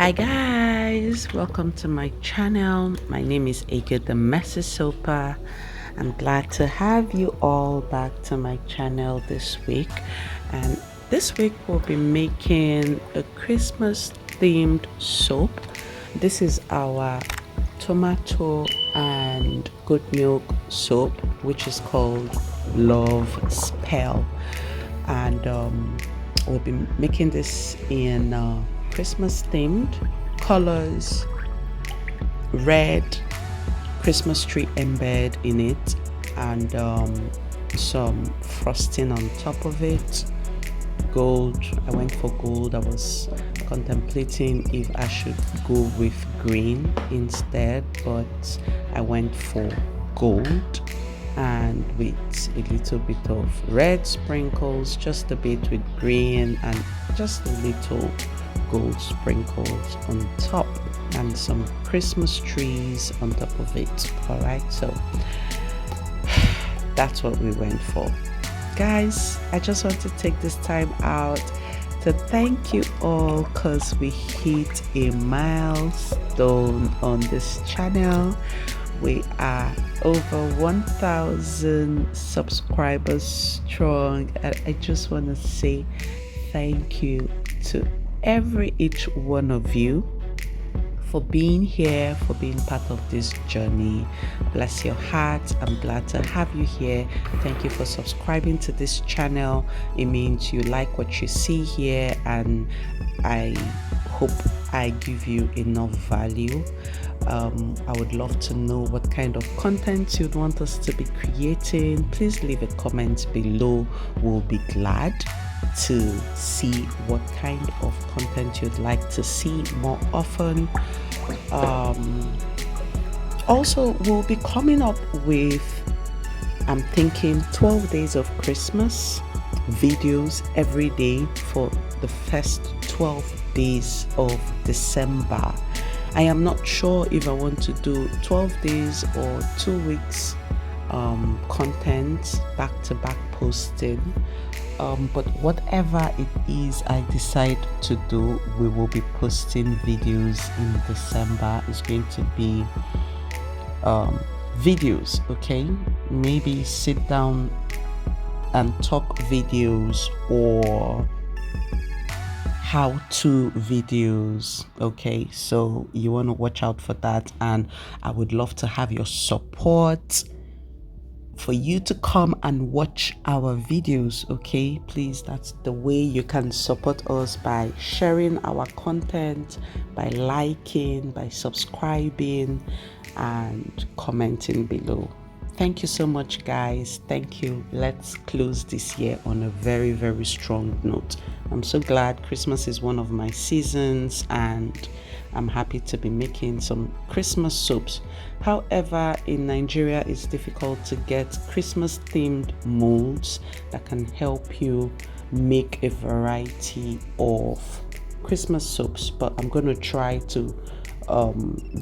Hi guys, welcome to my channel. My name is Ege the Messy Sopa. I'm glad to have you all back to my channel this week. And this week we'll be making a Christmas themed soap. This is our tomato and goat milk soap, which is called Love Spell. And we'll be making this in Christmas themed colors, red Christmas tree embed in it, and some frosting on top of it. Gold. I went for gold. I was contemplating if I should go with green instead, but I went for gold and with a little bit of red sprinkles, just a bit with green, and just a little gold sprinkles on top, and some Christmas trees on top of it. All right, so that's what we went for. Guys, I just want to take this time out to thank you all because we hit a milestone on this channel. We are over 1,000 subscribers strong, and I just want to say thank you to each one of you for being here, for being part of this journey. Bless your heart. I'm glad to have you here. Thank you for subscribing to this channel. It means you like what you see here, and I hope I give you enough value. I would love to know what kind of content you'd want us to be creating. Please leave a comment below. We'll be glad to see what kind of content you'd like to see more often. Also, we'll be coming up with, I'm thinking, 12 days of Christmas videos every day for the first 12 days of December. I am not sure if I want to do 12 days or 2 weeks content back-to-back posting. But whatever it is I decide to do, we will be posting videos in December. It's going to be videos, okay? Maybe sit down and talk videos or how-to videos, okay? So you want to watch out for that, and I would love to have your support for you to come and watch our videos, okay? Please, that's the way you can support us, by sharing our content, by liking, by subscribing, and commenting below. Thank you so much, guys. Thank you. Let's close this year on a very, very strong note. I'm so glad Christmas is one of my seasons, and I'm happy to be making some Christmas soaps. However, in Nigeria, it's difficult to get Christmas themed molds that can help you make a variety of Christmas soaps, but I'm going to try to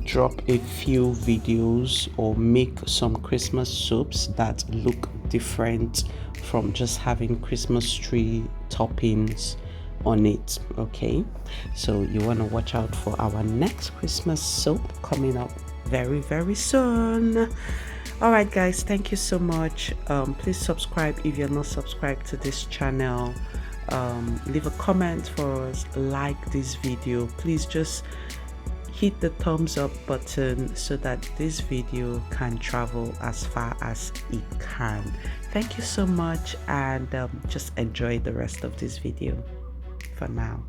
drop a few videos or make some Christmas soaps that look different from just having Christmas tree toppings on it, okay? So you want to watch out for our next Christmas soap coming up very, very soon. All right, guys, thank you so much. Please subscribe if you're not subscribed to this channel. Leave a comment for us, like this video. Please just hit the thumbs up button so that this video can travel as far as it can. Thank you so much, and just enjoy the rest of this video for now.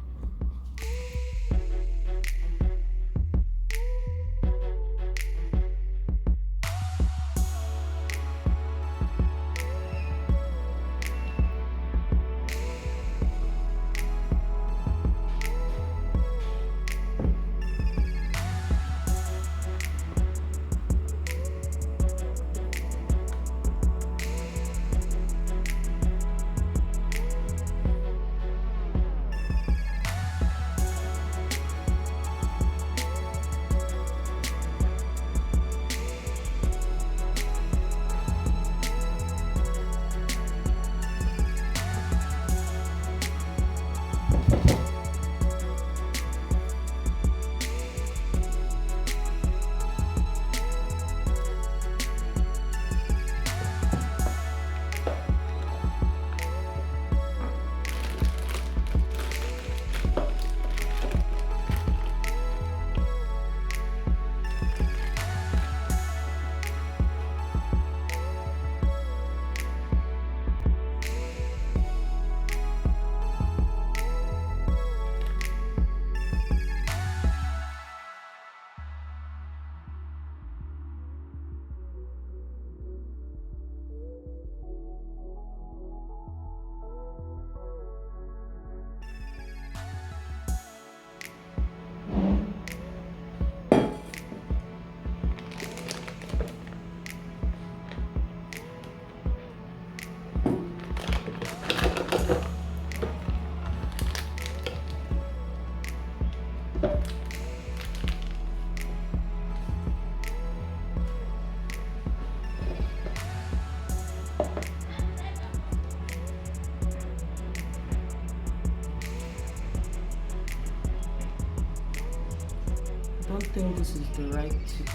Don't think this is the right tip.